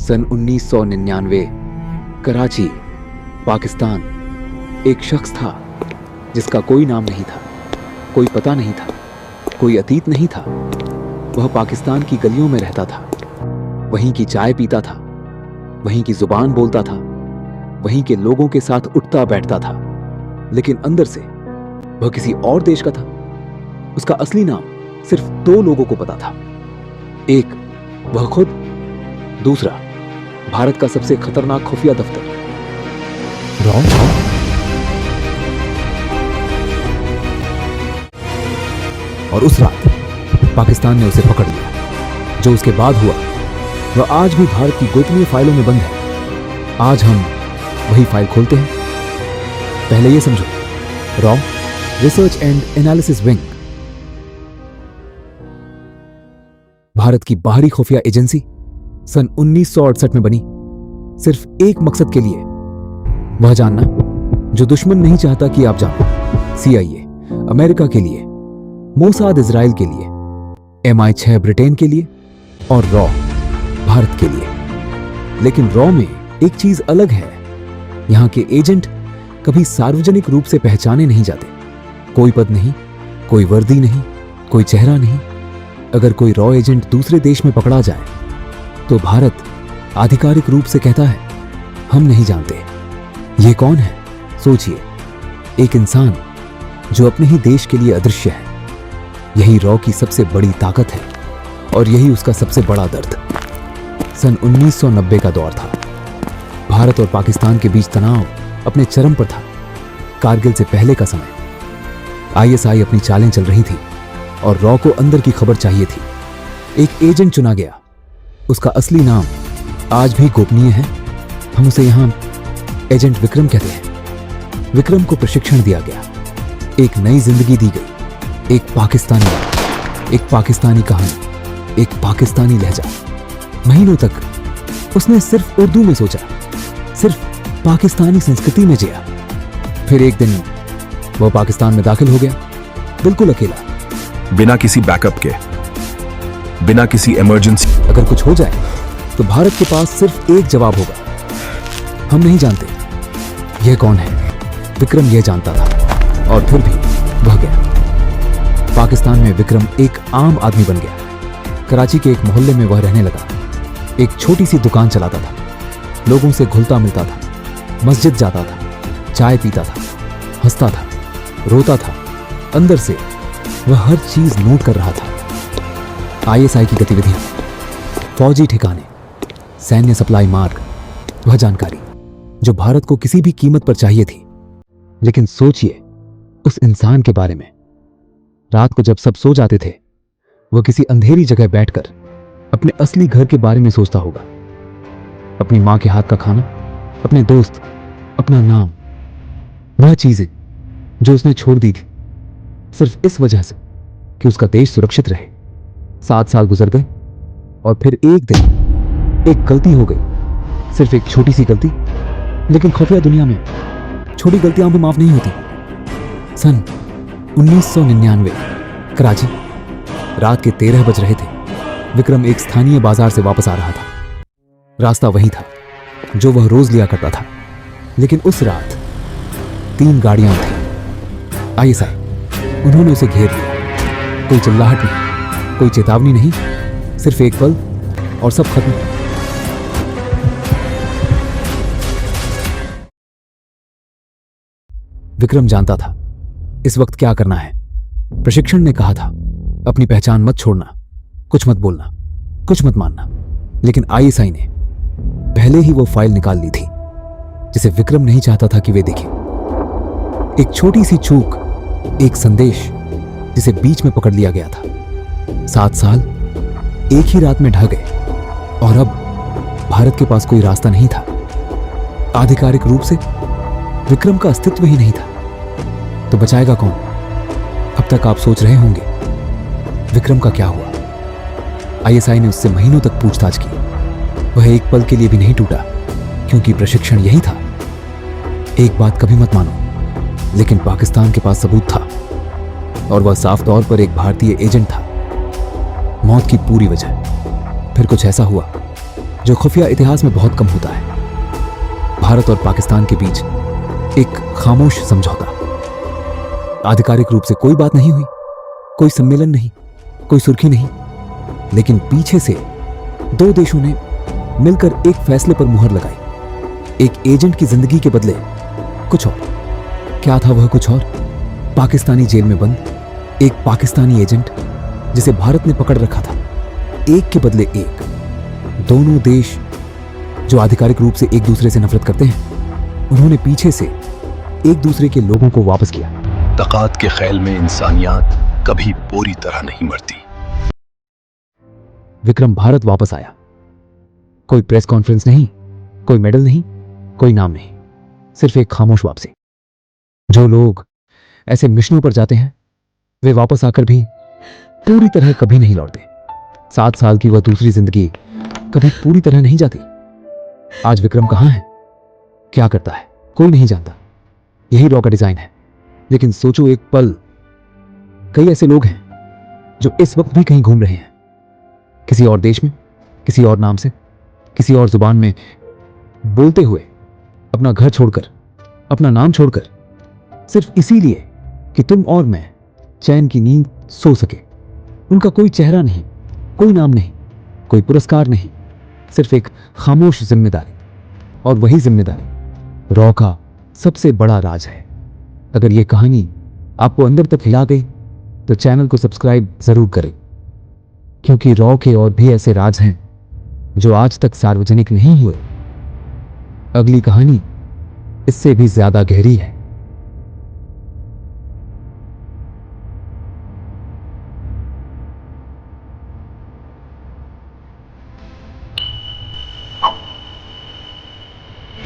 सन 1999 कराची, पाकिस्तान। एक शख्स था जिसका कोई नाम नहीं था, कोई पता नहीं था, कोई अतीत नहीं था। वह पाकिस्तान की गलियों में रहता था, वहीं की चाय पीता था, वहीं की जुबान बोलता था, वहीं के लोगों के साथ उठता बैठता था। लेकिन अंदर से वह किसी और देश का था। उसका असली नाम सिर्फ 2 लोगों को पता था। एक वह खुद, दूसरा भारत का सबसे खतरनाक खुफिया दफ्तर रॉ। और उस रात पाकिस्तान ने उसे पकड़ लिया। जो उसके बाद हुआ वह आज भी भारत की गोपनीय फाइलों में बंद है। आज हम वही फाइल खोलते हैं। पहले यह समझो, raw research and analysis wing Bharat की बाहरी खुफिया एजेंसी सन 1968 में बनी, सिर्फ एक मकसद के लिए, वह जानना जो दुश्मन नहीं चाहता कि आप जानो। CIA अमेरिका के लिए, मोसाद इजराइल के लिए, MI6 ब्रिटेन के लिए और रॉ भारत के लिए। लेकिन रॉ में एक चीज अलग है। यहां के एजेंट कभी सार्वजनिक रूप से पहचाने नहीं जाते। कोई पद नहीं, कोई वर्दी नहीं, कोई चेहरा नहीं। अगर कोई रॉ एजेंट दूसरे देश में पकड़ा जाए तो भारत आधिकारिक रूप से कहता है, हम नहीं जानते ये कौन है। सोचिए, एक इंसान जो अपने ही देश के लिए अदृश्य है। यही रॉ की सबसे बड़ी ताकत है और यही उसका सबसे बड़ा दर्द। सन 1990 का दौर था। भारत और पाकिस्तान के बीच तनाव अपने चरम पर था। कारगिल से पहले का समय। ISI अपनी चालें चल रही थी और रॉ को अंदर की खबर चाहिए थी। एक एजेंट चुना गया। उसका असली नाम आज भी गोपनीय है। हम उसे यहां एजेंट विक्रम कहते हैं। विक्रम को प्रशिक्षण दिया गया, एक नई जिंदगी दी गई। एक पाकिस्तानी नाम, एक पाकिस्तानी कहानी, एक पाकिस्तानी लहजा। महीनों तक उसने सिर्फ उर्दू में सोचा, सिर्फ पाकिस्तानी संस्कृति में जिया। फिर एक दिन वह पाकिस्तान में दाखिल हो गया, बिल्कुल अकेला, बिना किसी बैकअप के, बिना किसी इमरजेंसी। अगर कुछ हो जाए तो भारत के पास सिर्फ एक जवाब होगा, हम नहीं जानते। यह कौन है? विक्रम यह जानता था और फिर भी वह गया। पाकिस्तान में विक्रम एक आम आदमी बन गया। कराची के एक मोहल्ले में वह रहने लगा। एक छोटी सी दुकान चलाता था, लोगों से घुलता मिलता था, मस्जिद जाता था, चाय पीता था, हंसता था, रोता था। अंदर से वह हर चीज नोट कर रहा था। ISI की गतिविधियां, फौजी ठिकाने, सैन्य सप्लाई मार्ग, वह जानकारी जो भारत को किसी भी कीमत पर चाहिए थी। लेकिन सोचिए उस इंसान के बारे में। रात को जब सब सो जाते थे, वह किसी अंधेरी जगह बैठकर अपने असली घर के बारे में सोचता होगा। अपनी मां के हाथ का खाना, अपने दोस्त, अपना नाम, वह चीजें जो उसने छोड़ दी थी सिर्फ इस वजह से कि उसका देश सुरक्षित रहे। 7 साल गुजर गए और फिर एक दिन एक गलती हो गई। सिर्फ एक छोटी सी गलती, लेकिन खुफिया दुनिया में छोटी गलतियां भी माफ नहीं होती। सन 1999 कराची, रात के 13 बज रहे थे। विक्रम एक स्थानीय बाजार से वापस आ रहा था। रास्ता वही था जो वह रोज लिया करता था। लेकिन उस रात 3 गाड़ियां थीं। ISI, उन्होंने उसे घेर लिया। कोई चिल्लाहट नहीं, कोई चेतावनी नहीं, सिर्फ एक पल और सब खत्म। विक्रम जानता था इस वक्त क्या करना है। प्रशिक्षण ने कहा था, अपनी पहचान मत छोड़ना, कुछ मत बोलना, कुछ मत मानना। लेकिन ISI ने पहले ही वो फाइल निकाल ली थी जिसे विक्रम नहीं चाहता था कि वे देखें। एक छोटी सी चूक, एक संदेश जिसे बीच में पकड़ लिया गया था। 7 साल एक ही रात में ढह गए और अब भारत के पास कोई रास्ता नहीं था। आधिकारिक रूप से विक्रम का अस्तित्व ही नहीं था। तो बचाएगा कौन? अब तक आप सोच रहे होंगे विक्रम का क्या हुआ। ISI ने उससे महीनों तक पूछताछ की। वह एक पल के लिए भी नहीं टूटा, क्योंकि प्रशिक्षण यही था, एक बात कभी मत मानो। लेकिन पाकिस्तान के पास सबूत था और वह साफ तौर पर एक भारतीय एजेंट था। मौत की पूरी वजह। फिर कुछ ऐसा हुआ जो खुफिया इतिहास में बहुत कम होता है। भारत और पाकिस्तान के बीच एक खामोश समझौता। आधिकारिक रूप से कोई बात नहीं हुई, कोई सम्मेलन नहीं, कोई सुर्खी नहीं, लेकिन पीछे से दो देशों ने मिलकर एक फैसले पर मुहर लगाई। एक एजेंट की जिंदगी के बदले कुछ और। क्या था वह कुछ और? पाकिस्तानी जेल में बंद एक पाकिस्तानी एजेंट जिसे भारत ने पकड़ रखा था, एक के बदले एक। दोनों देश जो आधिकारिक रूप से एक दूसरे से नफरत करते हैं, उन्होंने पीछे से एक दूसरे के लोगों को वापस किया। तकात के खेल में इंसानियत कभी पूरी तरह नहीं मरती। विक्रम भारत वापस आया। कोई प्रेस कॉन्फ्रेंस नहीं, कोई मेडल नहीं, कोई नाम नहीं, सिर्फ एक खामोश वापसी। जो लोग ऐसे मिशनों पर जाते हैं वे वापस आकर भी पूरी तरह कभी नहीं लौटते। 7 साल की वह दूसरी जिंदगी कभी पूरी तरह नहीं जाती। आज विक्रम कहां है, क्या करता है, कोई नहीं जानता। यही रॉ का डिजाइन है। लेकिन सोचो एक पल, कई ऐसे लोग हैं जो इस वक्त भी कहीं घूम रहे हैं, किसी और देश में, किसी और नाम से, किसी और जुबान में बोलते हुए, अपना घर छोड़कर, अपना नाम छोड़कर, सिर्फ इसीलिए कि तुम और मैं चैन की नींद सो सके। उनका कोई चेहरा नहीं, कोई नाम नहीं, कोई पुरस्कार नहीं, सिर्फ एक खामोश जिम्मेदारी। और वही जिम्मेदारी रॉ का सबसे बड़ा राज है। अगर यह कहानी आपको अंदर तक हिला गई तो चैनल को सब्सक्राइब जरूर करें, क्योंकि रॉ के और भी ऐसे राज हैं जो आज तक सार्वजनिक नहीं हुए। अगली कहानी इससे भी ज्यादा गहरी है।